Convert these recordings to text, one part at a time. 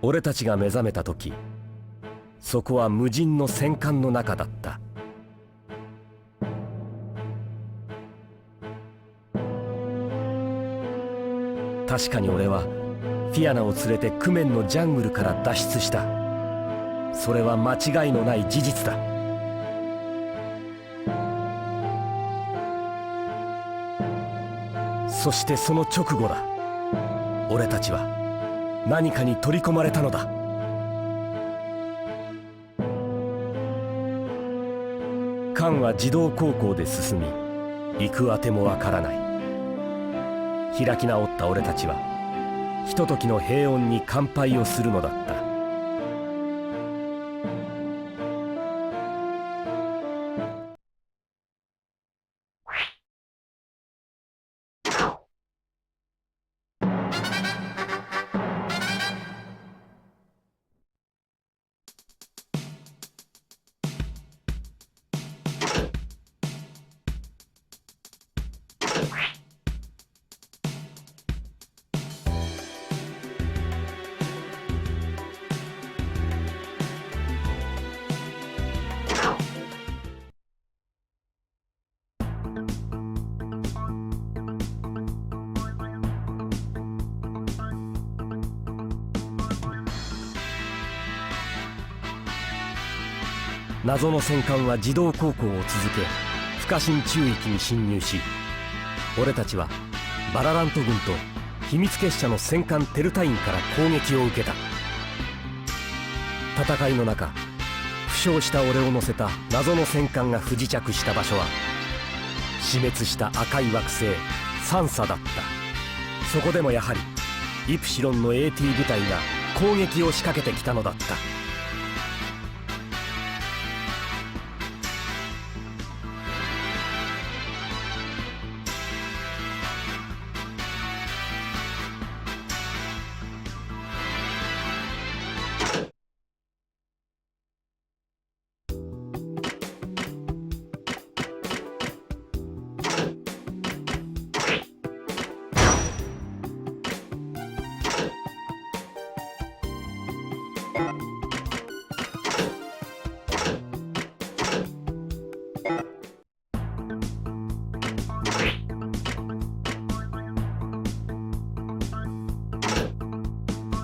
俺たちが目覚めた時、そこは無人の戦艦の中だった。確かに俺はフィアナを連れてクメンのジャングルから脱出した。それは間違いのない事実だ。そしてその直後だ、俺たちは何かに取り込まれたのだ。艦は自動航行で進み、行くあてもわからない。開き直った俺たちはひとときの平穏に乾杯をするのだった。謎の戦艦は自動航行を続け、不可侵宙域に侵入し、俺たちはバララント軍と秘密結社の戦艦テルタインから攻撃を受けた。戦いの中、負傷した俺を乗せた謎の戦艦が不時着した場所は死滅した赤い惑星サンサだった。そこでもやはりイプシロンの AT 部隊が攻撃を仕掛けてきたのだった。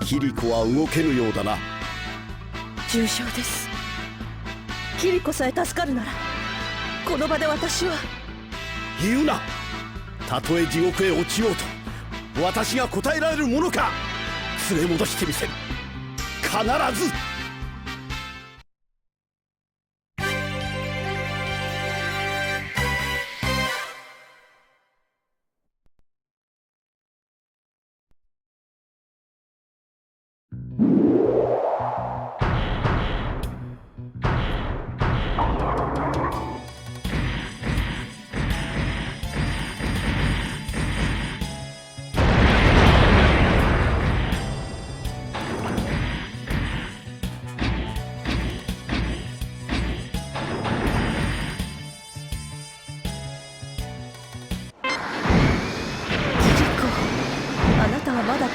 キリコは動けぬようだな。重傷です。キリコさえ助かるならこの場で私は。言うな。たとえ地獄へ落ちようと私が答えられるものか。連れ戻してみせる。必ず。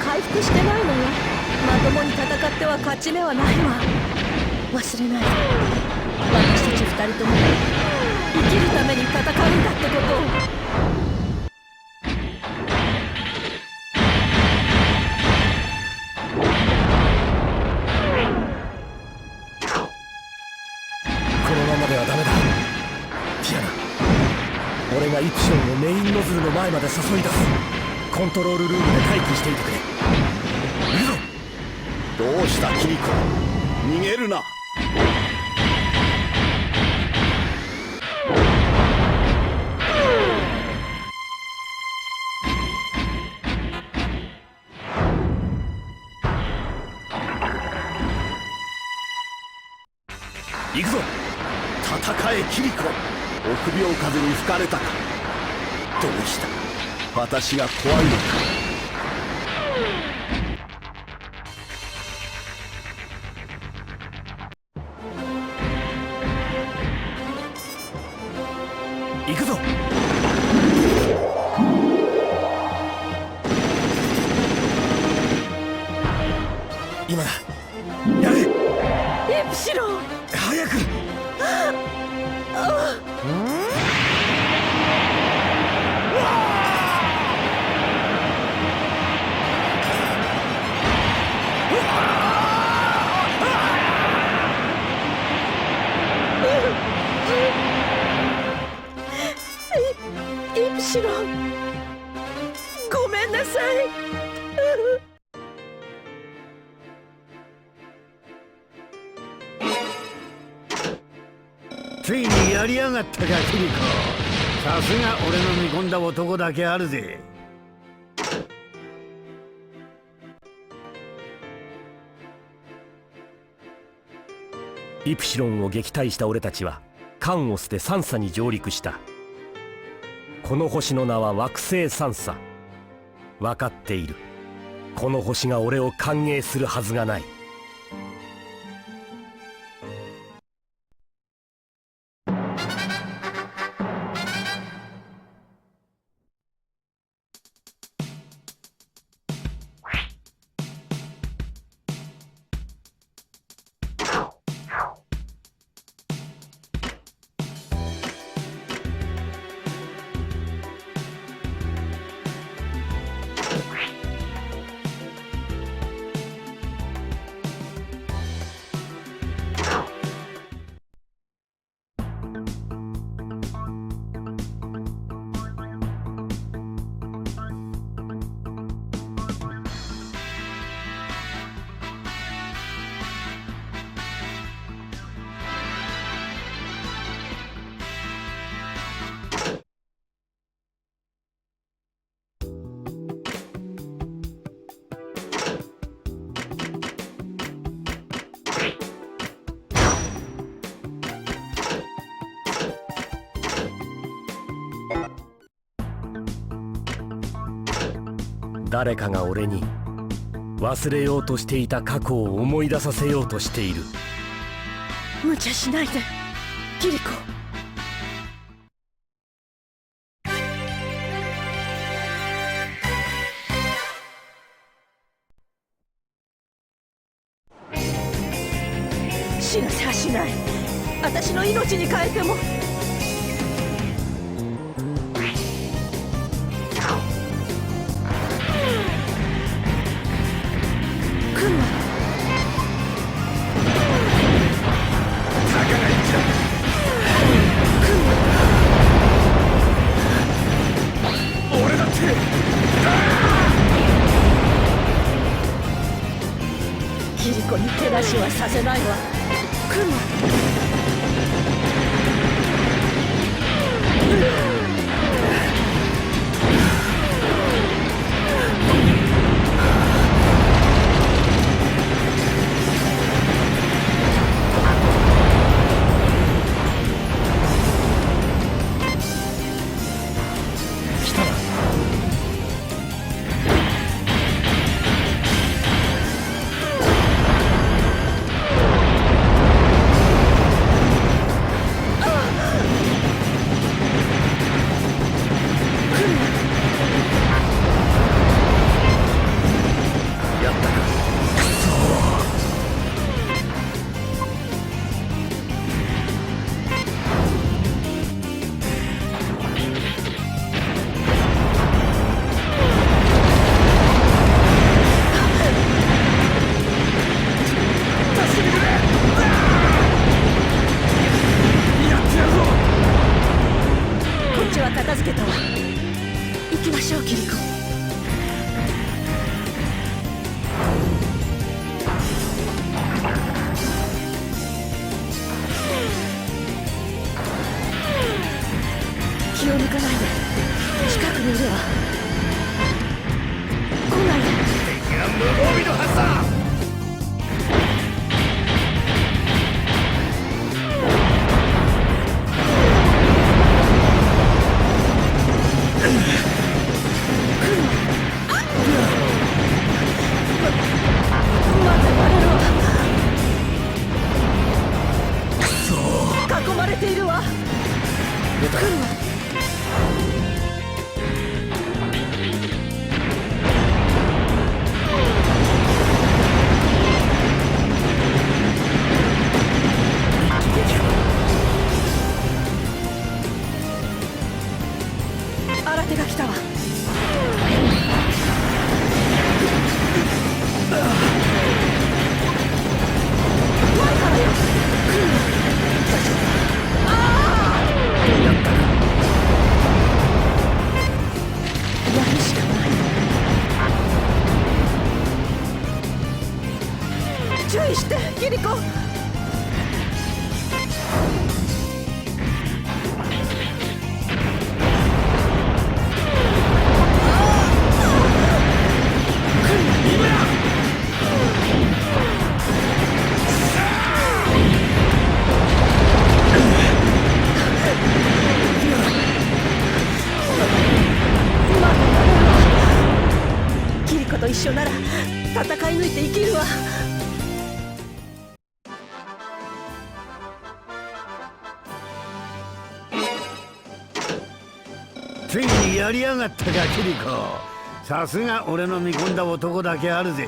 回復してないのよ。まともに戦っては勝ち目はないわ。忘れないで、私たち二人とも生きるために戦うんだってことを。このままではダメだ。フィアナ、俺がイプシロンをメインノズルの前まで誘い出す。コントロールルームで待機していてくれ。いるぞ。どうしたキリコ、逃げるな。行くぞ。戦えキリコ。臆病風に吹かれたか。どうした、私が怖いのか。行くぞ。今だ。プシロン。早く。イプシロン、ごめんなさい。ついにやりやがったか、キリコ。さすが俺の見込んだ男だけあるぜ。イプシロンを撃退した俺たちはカンを捨てサンサに上陸した。この星の名は惑星サンサ。分かっている。この星が俺を歓迎するはずがない。誰かが俺に忘れようとしていた過去を思い出させようとしている。無茶しないで、キリコ。死なせはしない。私の命に変えても。キリコに手出しはさせないわ。クマ。片付けたわ。行きましょう、キリコ。気を抜かないで。近くにいるわ。来ないで。敵は無防備のはずだ。囲まれているわ。来るわ。注意してキリコ。キリコと一緒なら戦い抜いて生きるわ。ついにやりやがったかキリコ。さすが俺の見込んだ男だけあるぜ。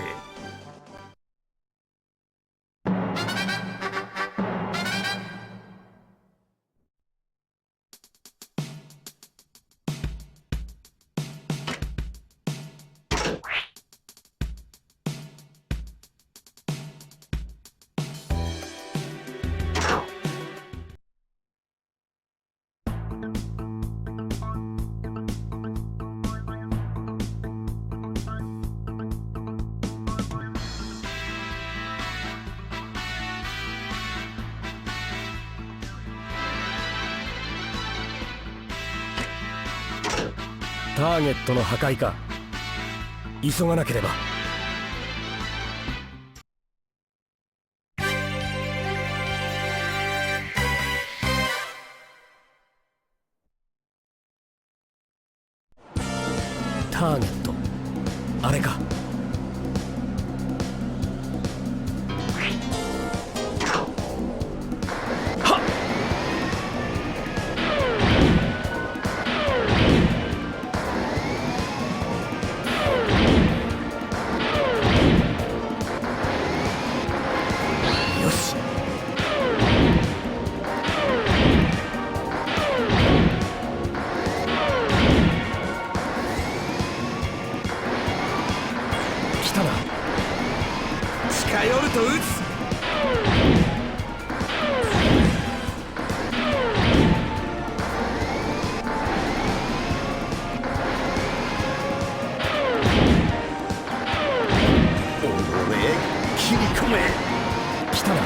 ターゲットの破壊か。急がなければ。ターゲット、あれか。近寄ると撃つ。おれ切り込め。来たな。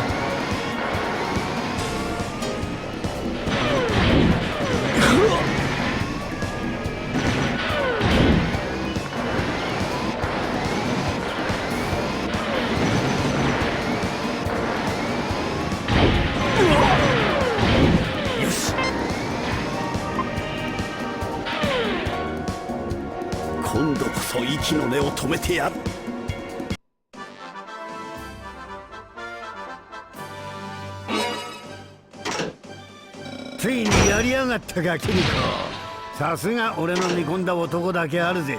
今度こそ息の根を止めてやる。ついにやりやがったかキリコ。さすが俺の見込んだ男だけあるぜ。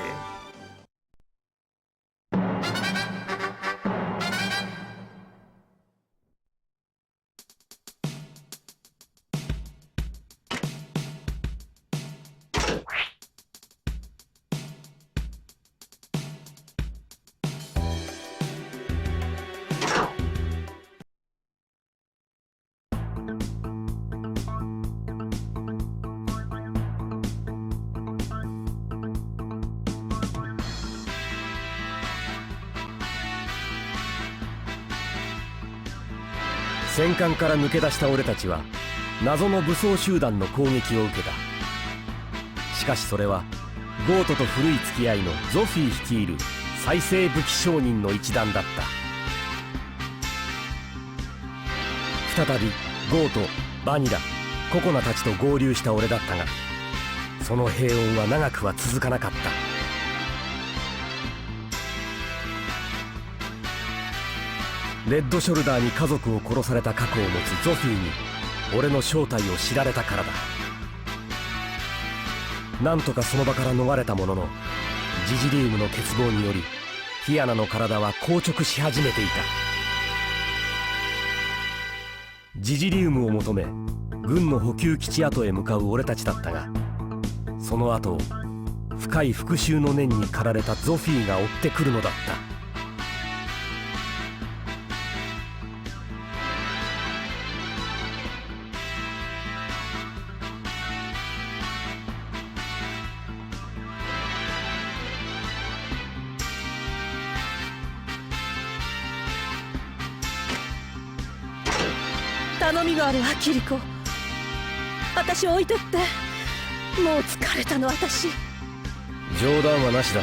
戦艦から抜け出した俺たちは謎の武装集団の攻撃を受けた。しかしそれはゴートと古い付き合いのゾフィー率いる再生武器商人の一団だった。再びゴート、バニラ、ココナたちと合流した俺だったが、その平穏は長くは続かなかった。レッドショルダーに家族を殺された過去を持つゾフィーに俺の正体を知られたからだ。なんとかその場から逃れたものの、ジジリウムの欠乏によりティアナの体は硬直し始めていた。ジジリウムを求め軍の補給基地跡へ向かう俺たちだったが、その後を深い復讐の念に駆られたゾフィーが追ってくるのだった。頼みがあるわキリコ。私を置いてって。もう疲れたの私。冗談はなしだ。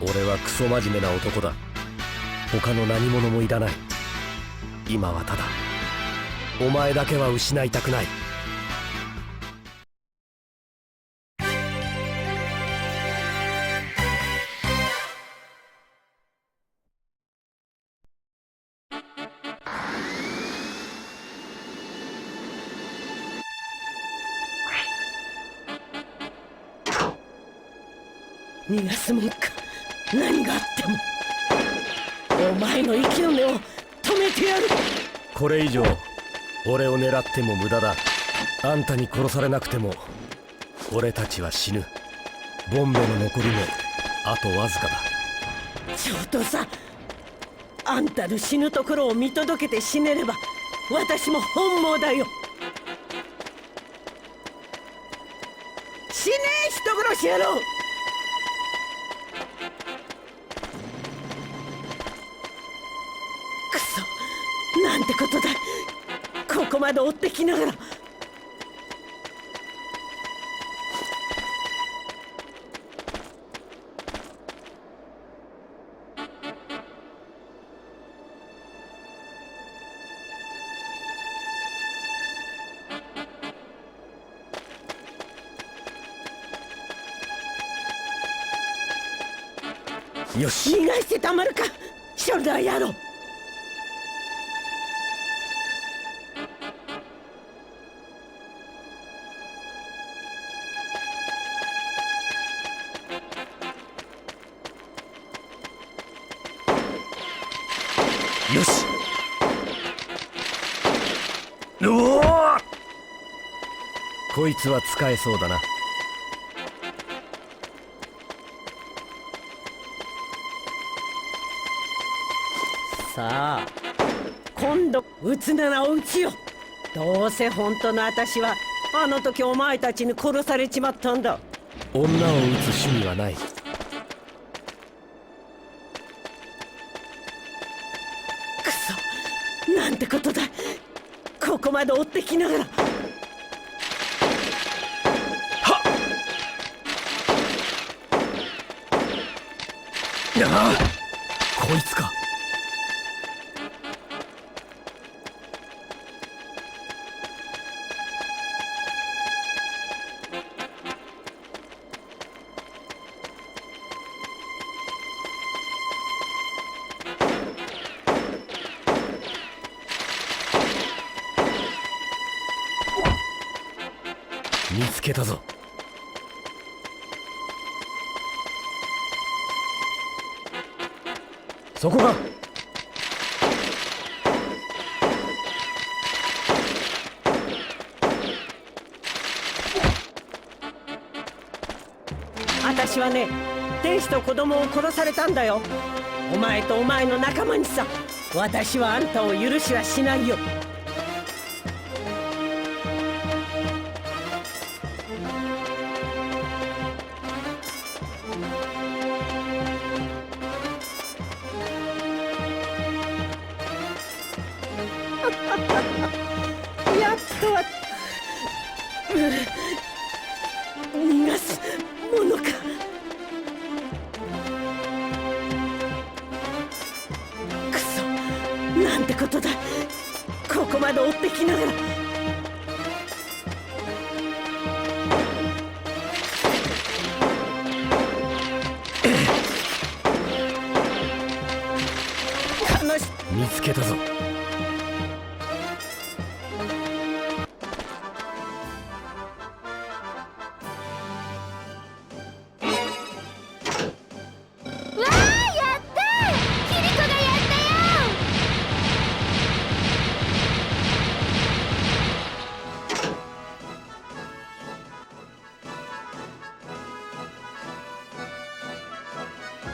俺はクソ真面目な男だ。他の何者もいらない。今はただお前だけは失いたくない。逃がすもんか。何があってもお前の息の根を止めてやる。これ以上俺を狙っても無駄だ。あんたに殺されなくても俺たちは死ぬ。ボンベの残りもあとわずかだ。ちょっとさ、あんたの死ぬところを見届けて死ねれば私も本望だよ。死ねえ人殺し野郎。くそ、なんてことだ。ここまで追ってきながら。よし、逃がしてたまるかショルダー野郎。よし。おお、こいつは使えそうだな。さあ今度撃つなら撃つよ。どうせ本当の私はあの時お前たちに殺されちまったんだ。女を撃つ趣味はない。くそ、なんてことだ。ここまで追ってきながら。ああ、こいつか。見つけたぞ。そこか。私はね、天使と子供を殺されたんだよ。お前とお前の仲間にさ。私はあんたを許しはしないよ。やっとは逃がすものか。くそ、なんてことだ。ここまで追ってきながら。見つけたぞ。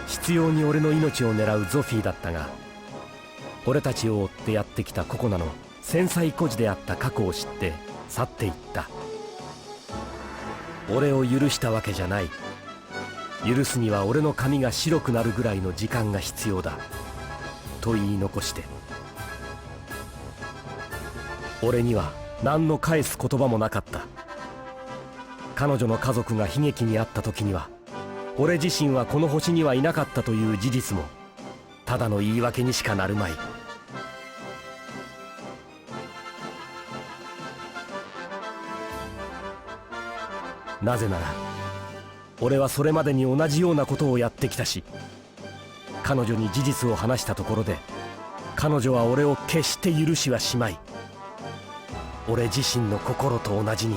執拗に俺の命を狙うゾフィーだったが、俺たちを追ってやってきたココナの繊細孤児であった過去を知って去っていった。俺を許したわけじゃない。許すには俺の髪が白くなるぐらいの時間が必要だと言い残して。俺には何の返す言葉もなかった。彼女の家族が悲劇に遭った時には俺自身はこの星にはいなかったという事実もただの言い訳にしかなるまい。なぜなら俺はそれまでに同じようなことをやってきたし、彼女に事実を話したところで彼女は俺を決して許しはしまい、俺自身の心と同じに。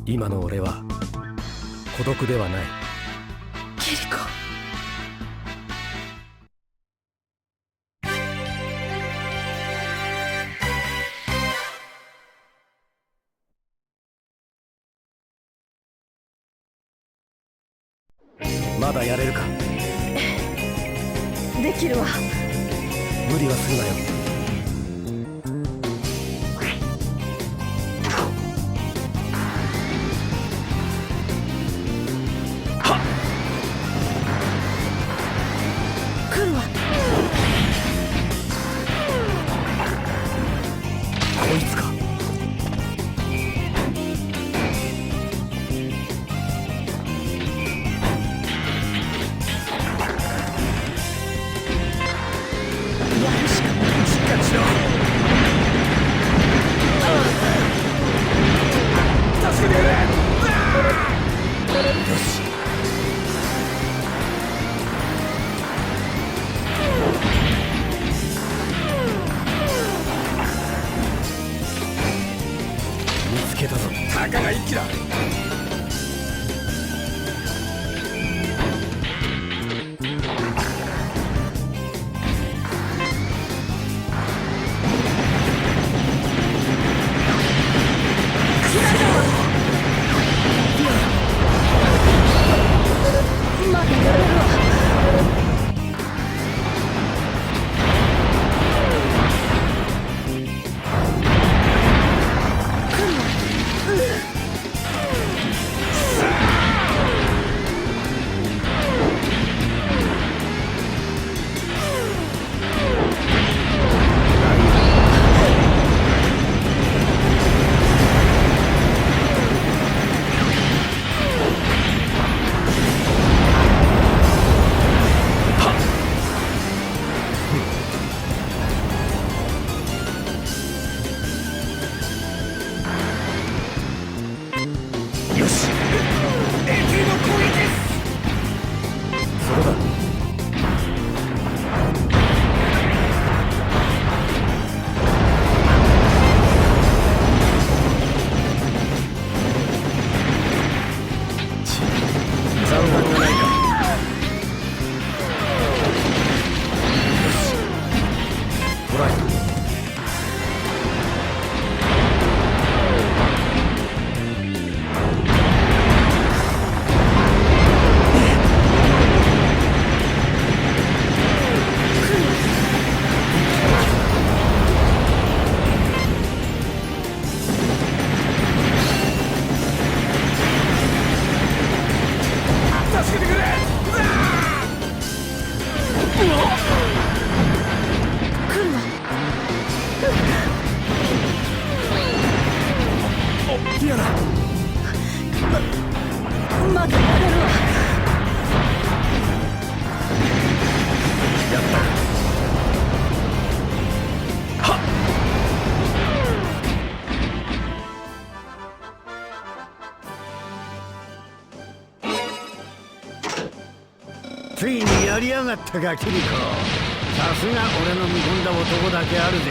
今の俺は孤独ではない。キリコ、まだやれるか。できるわ。無理はするなよ。来るわ。こいつか。やるしかない。しっかりしろ。助けてくれ。よし。見つけたぞ。たかが一気だ。まだやれるわ。よし。それだ。残念がないか。よし。トライ。ついにやりやがったかキリコ。さすが俺の見込んだ男だけあるぜ。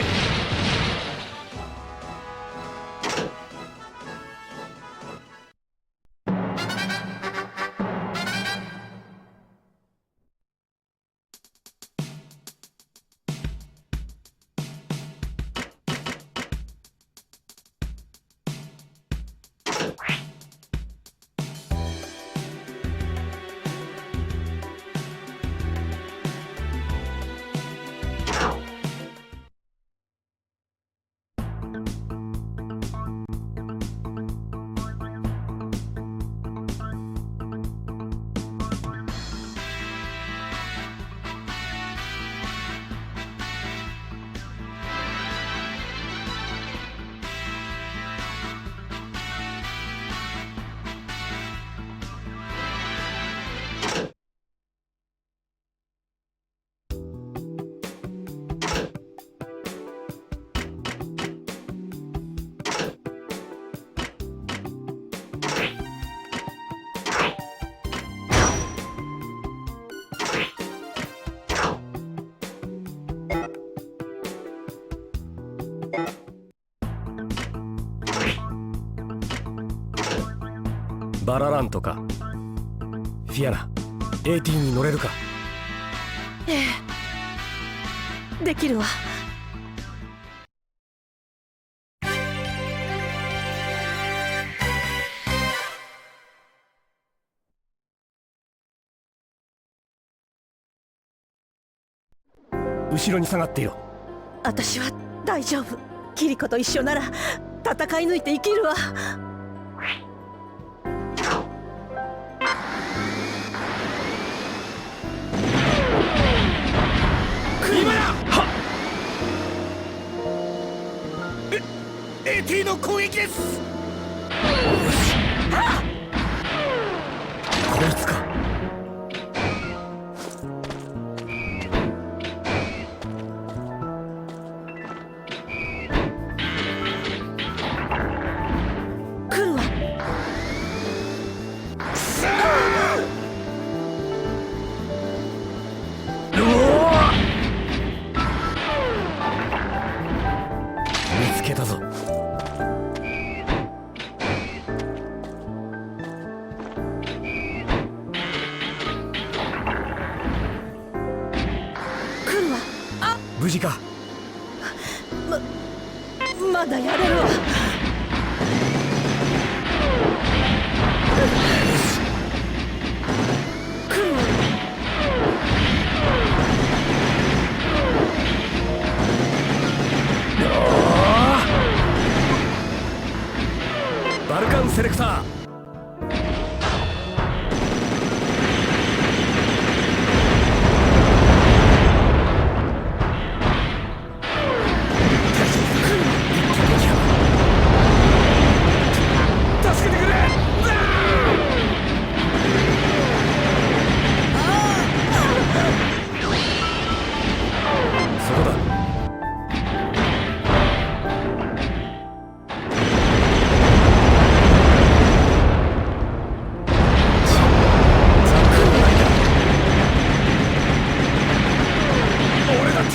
バララントか。フィアナ、AT に乗れるか。ええ、できるわ。後ろに下がっていろ。私は大丈夫。キリコと一緒なら戦い抜いて生きるわ。今だ。はっ。AT の攻撃です。こいつか。来るわ。見つけたぞ。来るわ。あ、無事か。まだやれるわ。来るわ。バルカンセレクター。助けてくれ。そこだ。俺だって。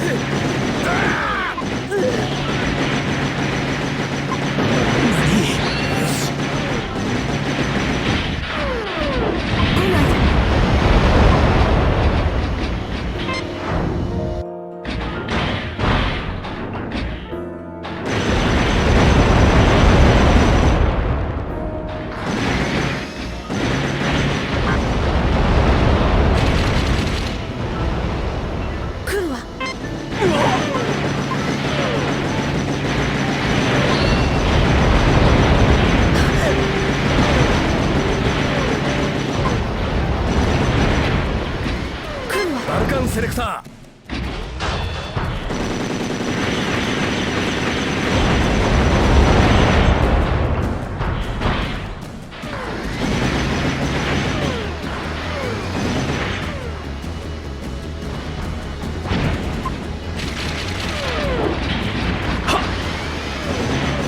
来るわ。来るわ。バルカンセレクター。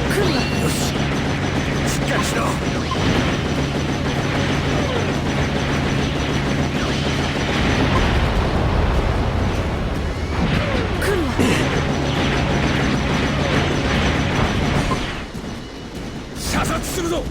来るわ。よし、しっかりしろ。するぞ。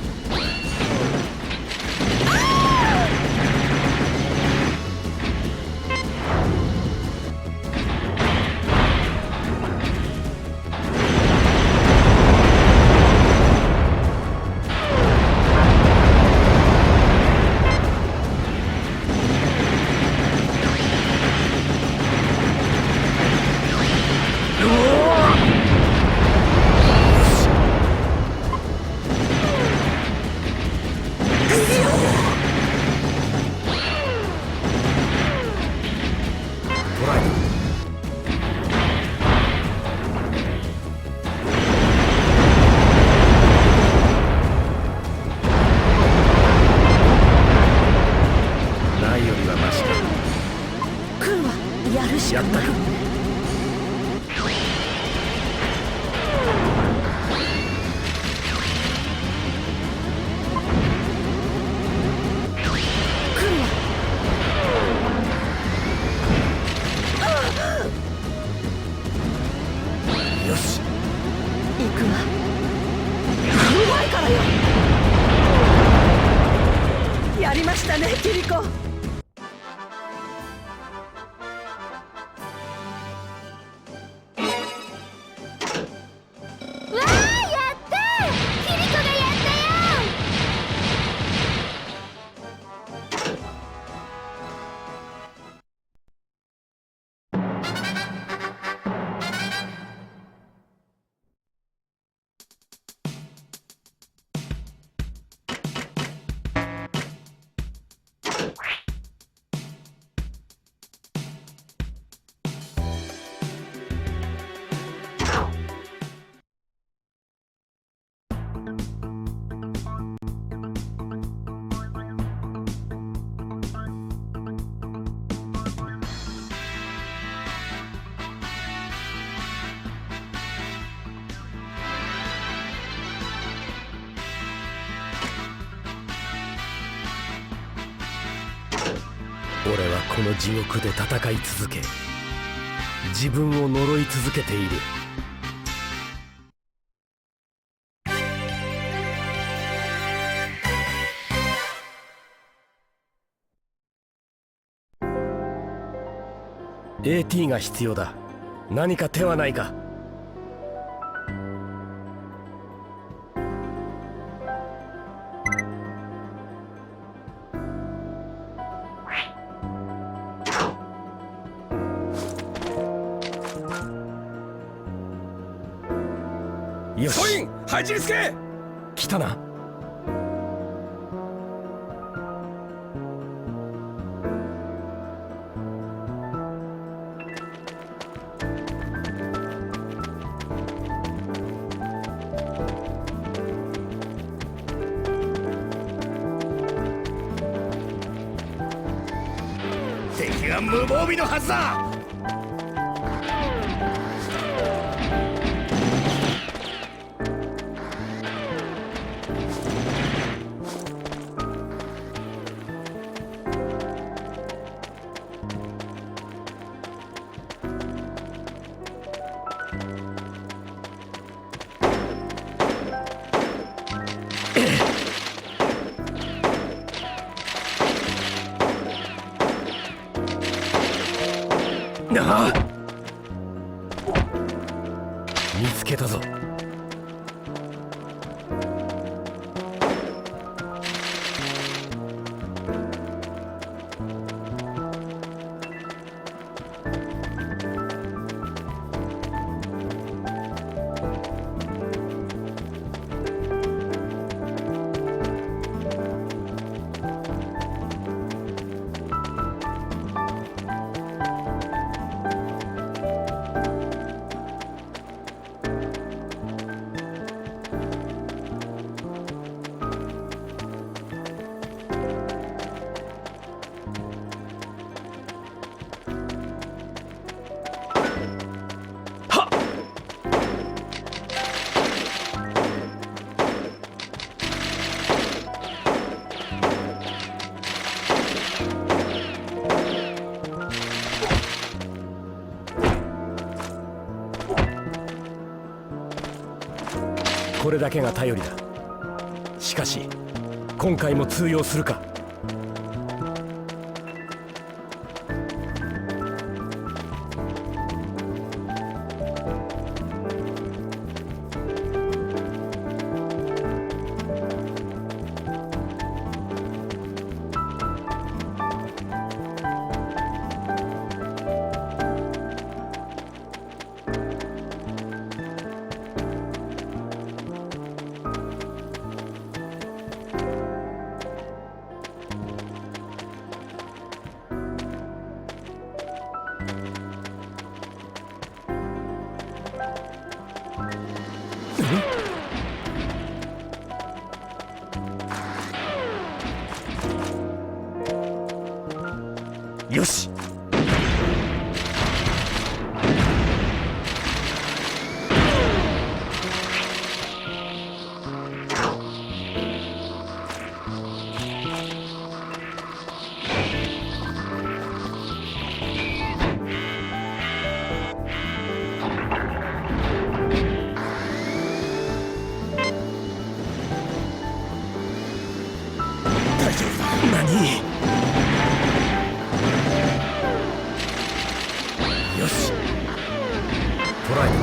ないよりはマシだ。クンはやるしかない。よし、行くわ。うまいからよ。やりましたね、キリコ。俺はこの地獄で戦い続け、自分を呪い続けている。AT が必要だ。何か手はないか。よし、ソイン、配置につけ。来たな。敵は無防備のはずだ。ああ、見つけたぞ。これだけが頼りだ。しかし今回も通用するか。よし。大丈夫だ。何？よし、捕らえた。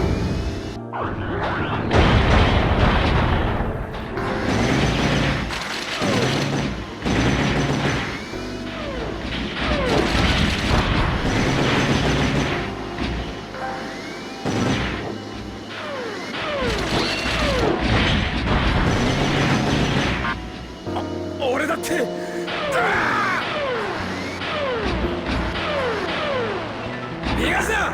俺だって。逃がすな。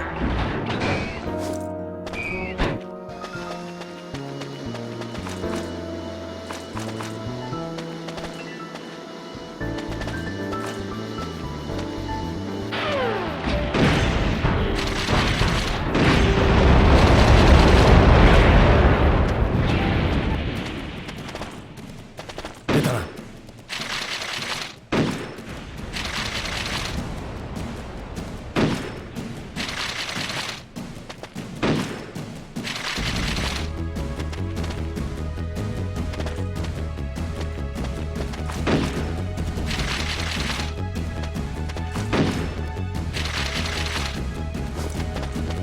出たな。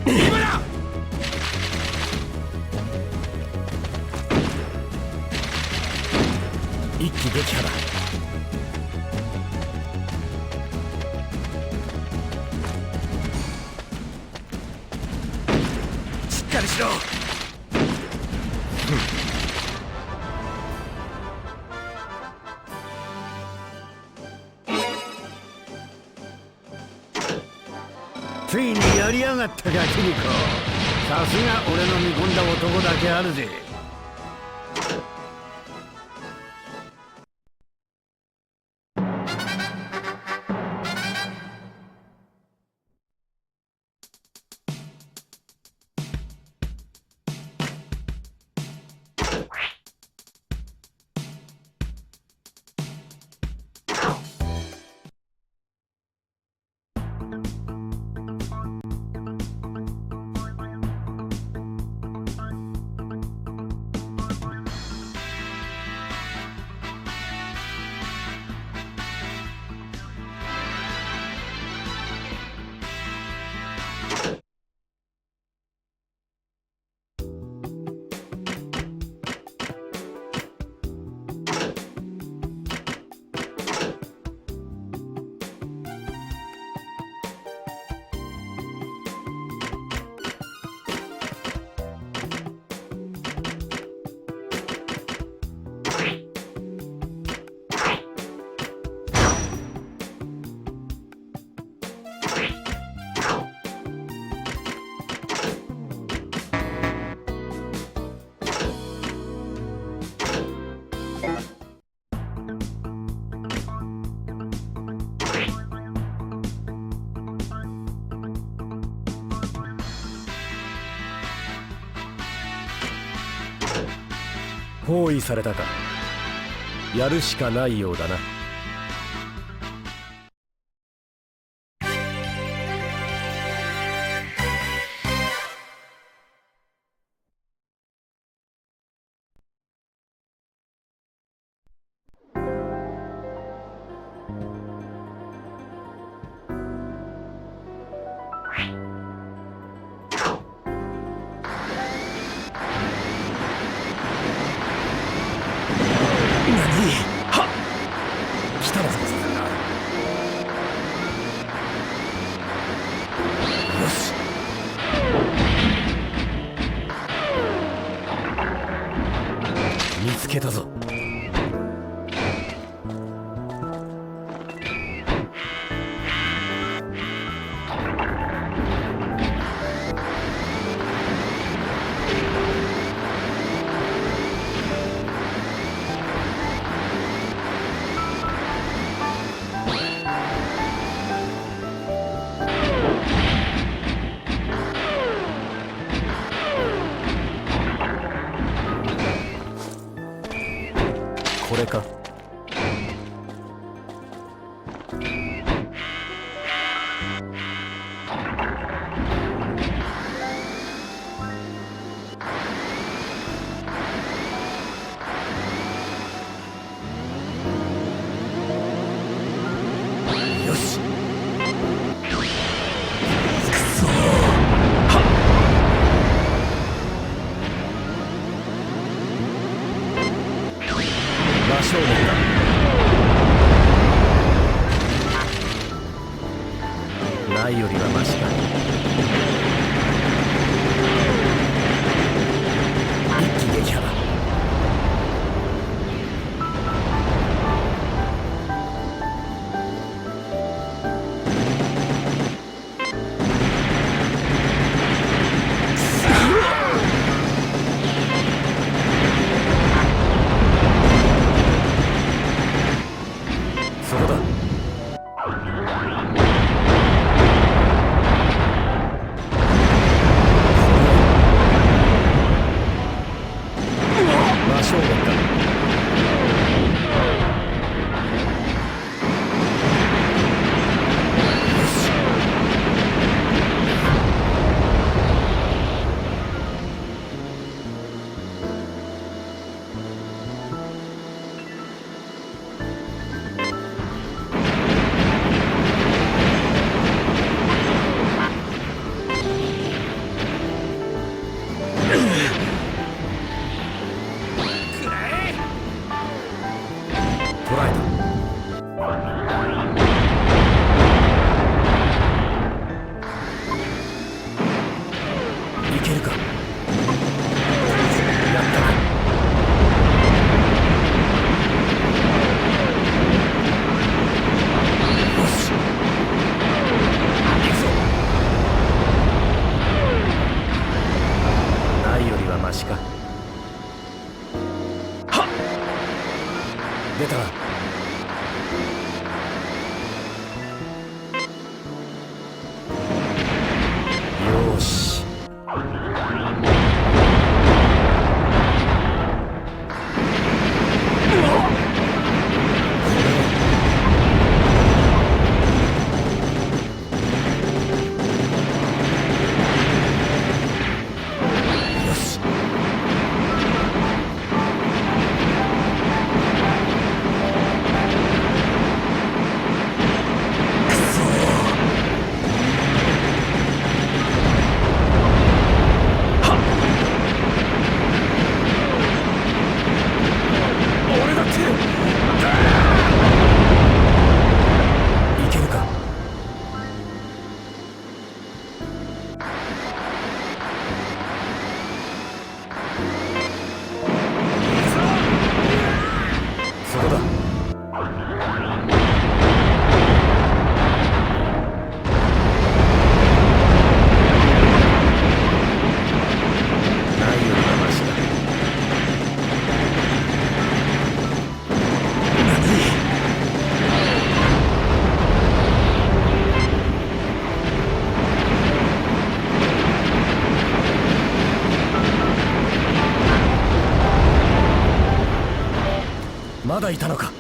今だ。一気撃破だ。しっかりしろ。ついにやりやがったかキリコ。さすが俺の見込んだ男だけあるぜ。包囲されたか。やるしかないようだな。けたぞ。これか。よし。くそ真正面だ。ないよりはマシか。一気撃破だ。そこだ。真正面だ。よし。捕らえた。いけるか。やったな。よし。行くぞ。ないよりはマシか。はっ。出たな。よーし。よし。俺だっていけるか。そこだ。ないよりはマシだ。まだいたのか。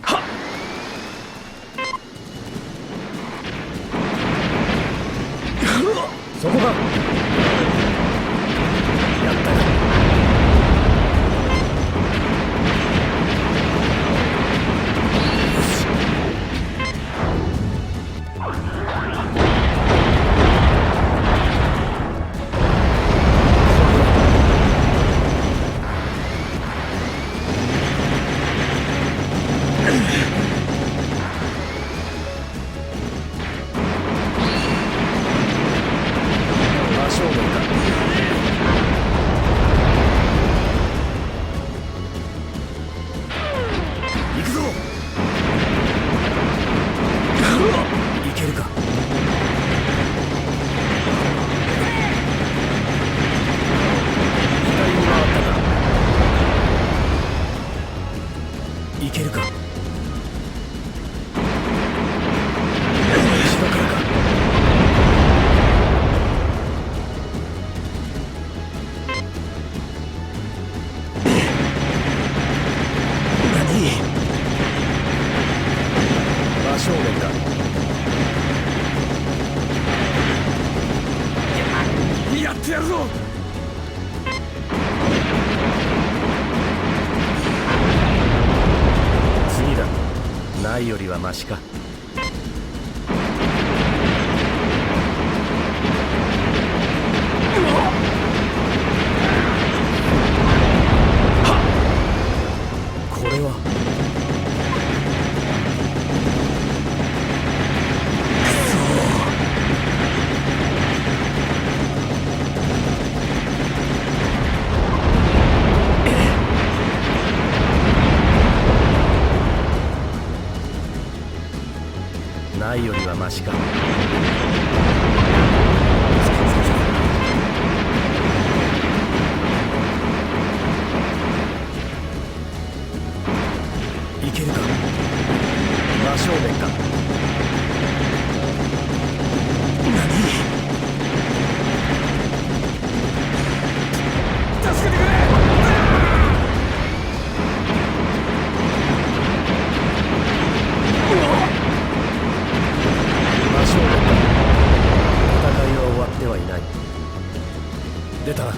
はっ。そこか。やったな。よし。真正面ってやるぞ。次だ。ないよりはマシか。これはないよりはマシか。いけるか。真正面か。何？助けてくれ！真正面か。戦いは終わってはいない。出たな。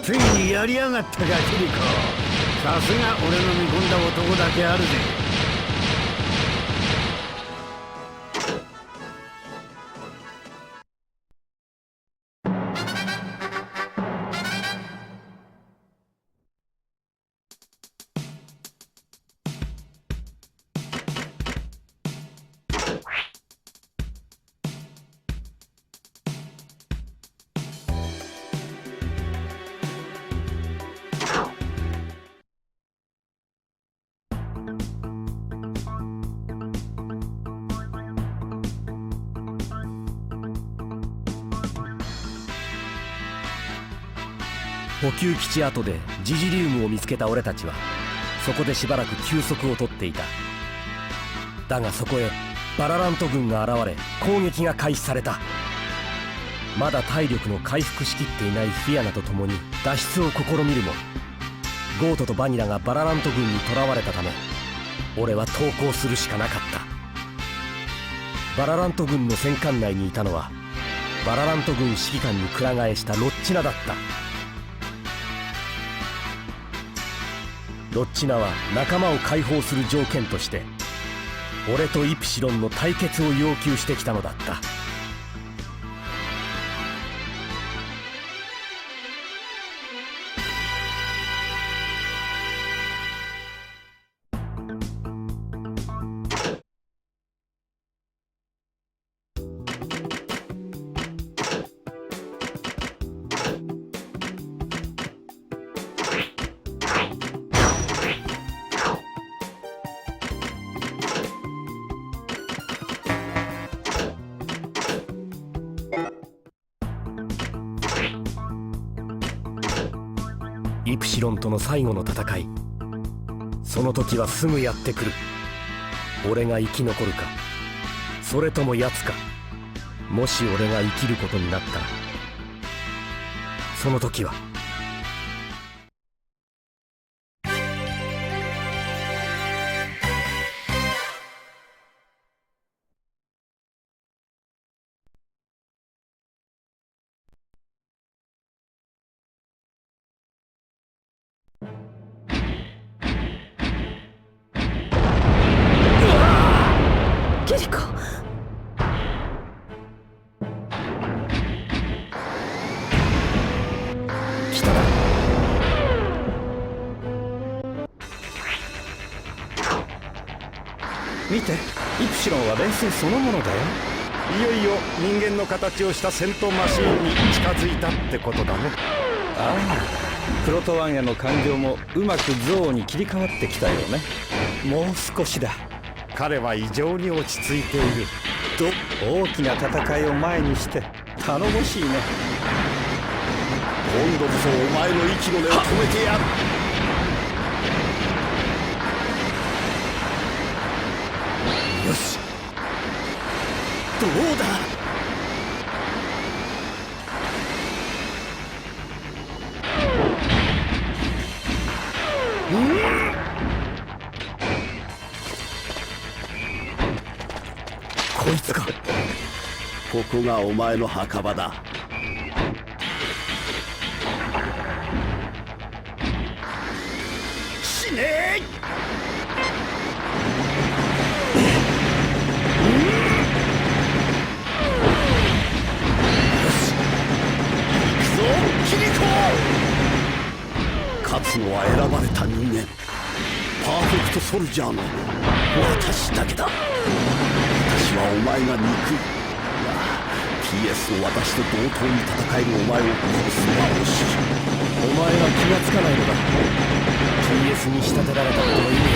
ついにやりやがったか、キリコ。さすが俺の見込んだ男だけあるぜ。補給基地跡でジジリウムを見つけた俺たちはそこでしばらく休息をとっていた。だがそこへバララント軍が現れ攻撃が開始された。まだ体力の回復しきっていないフィアナと共に脱出を試みるもゴートとバニラがバララント軍に囚われたため俺は投降するしかなかった。バララント軍の戦艦内にいたのはバララント軍指揮官にくら替えしたロッチナだった。ロッチナは仲間を解放する条件として俺とイプシロンの対決を要求してきたのだった。イプシロンとの最後の戦い、その時はすぐやってくる。俺が生き残るかそれとも奴か。もし俺が生きることになったらその時は見て、イプシロンは冷静そのものだよ。いよいよ人間の形をした戦闘マシーンに近づいたってことだね。ああ、プロトワンへの感情もうまく憎悪に切り替わってきたよね。もう少しだ。彼は異常に落ち着いている。大きな戦いを前にして頼もしいね。今度こそお前の息の根を止めてやる。よし、どうだ。こいつか。ここがお前の墓場だ。死ねえ。勝つのは選ばれた人間、パーフェクトソルジャーの私だけだ。私はお前が憎い。PS の私と同等に戦えるお前を殺すのは惜しい。お前は気がつかないのだ。 PS に仕立てられたことの意味が。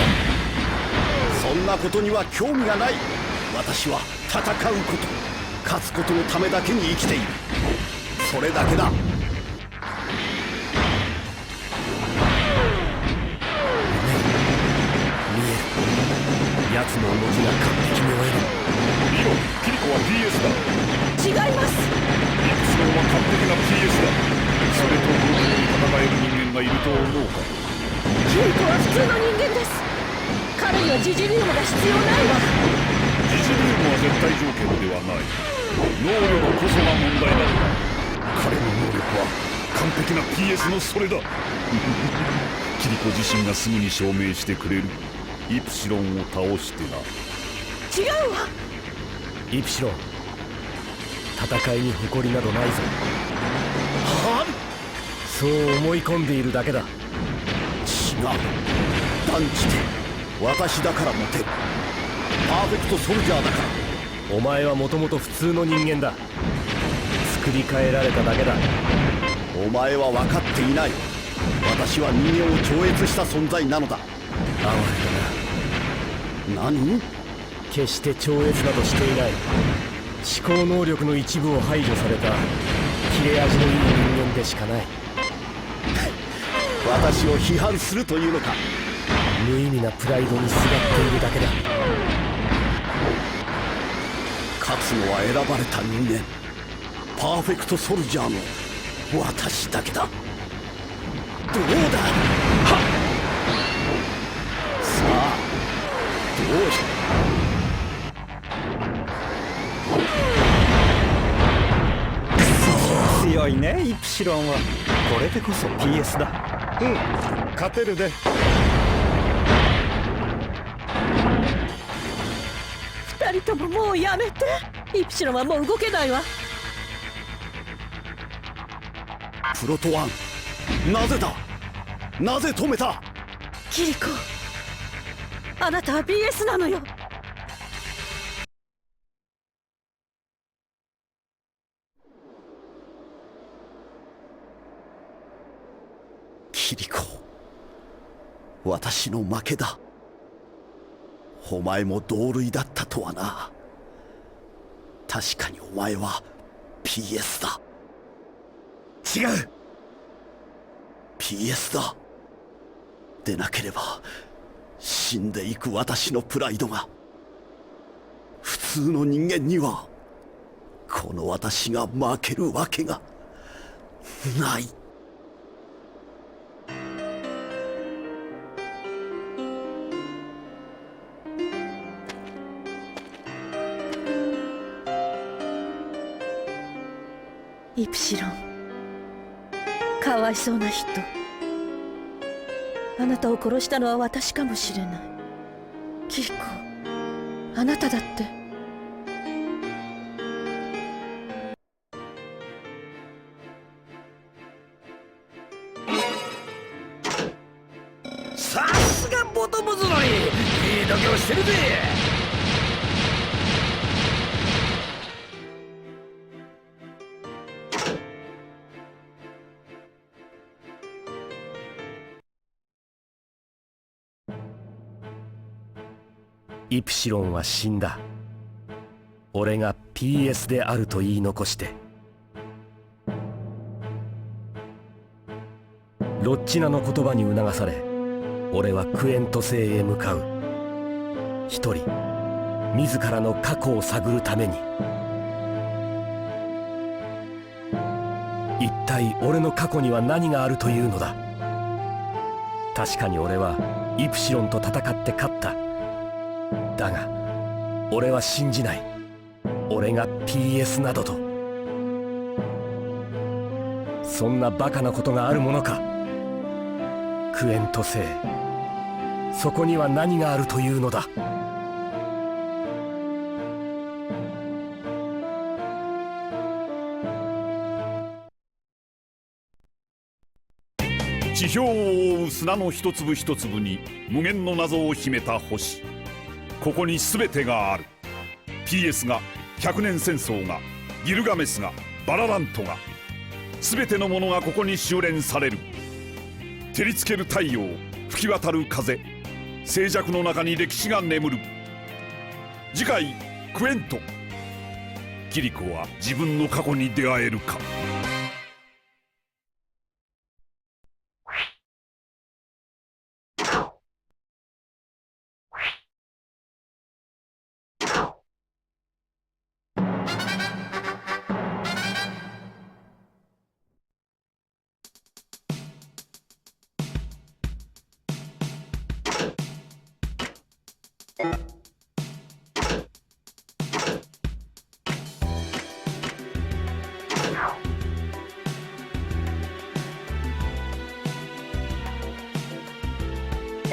そんなことには興味がない。私は戦うこと、勝つことのためだけに生きている。それだけだ。奴の動きが完璧に追える。見ろ、キリコは PS だ。違います。イプシロンは完璧な PS だ。それと同時に戦える人間がいると思うか。キリコは普通の人間です。彼にはジジリウムが必要ないわ。ジジリウムは絶対条件ではない。能力こそが問題なのだ。彼の能力は完璧な PS のそれだ。キリコ自身がすぐに証明してくれる。イプシロンを倒してな。違うわ。イプシロン、戦いに誇りなどないぞ。はそう思い込んでいるだけだ。違う。断じて私だからモテる。パーフェクトソルジャーだから。お前はもともと普通の人間だ。作り変えられただけだ。お前は分かっていない。私は人間を超越した存在なのだ。哀れだな。何？決して超越などしていない。思考能力の一部を排除された切れ味のいい人間でしかない。私を批判するというのか。無意味なプライドにすがっているだけだ。勝つのは選ばれた人間、パーフェクトソルジャーの私だけだ。どうだ。さあ、どうした。強いね、イプシロンは。これでこそ PS だ。うん、勝てるで。二人とももうやめて。イプシロンはもう動けないわ。プロトワン、なぜだ。なぜ止めた。キリコ、あなたは BS なのよ。キリコ、私の負けだ。お前も同類だったとはな。確かにお前は PS だ。違う。 PS だ。でなければ死んでいく私のプライドが、普通の人間にはこの私が負けるわけがない。イプシロン、かわいそうな人。あなたを殺したのは私かもしれない。キリコ、あなただって。さすがボトムズのにいい度胸してるぜ。イプシロンは死んだ。俺が PS であると言い残して。ロッチナの言葉に促され、俺はクエント星へ向かう。一人自らの過去を探るために。一体俺の過去には何があるというのだ。確かに俺はイプシロンと戦って勝った。だが俺は信じない。俺が PS などと。そんなバカなことがあるものか。クエント星、そこには何があるというのだ。地表を覆う砂の一粒一粒に無限の謎を秘めた星。ここに全てがある。 PS が、百年戦争が、ギルガメスが、バララントが、全てのものがここに修練される。照りつける太陽、吹き渡る風、静寂の中に歴史が眠る。次回クエント。キリコは自分の過去に出会えるか。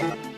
うん。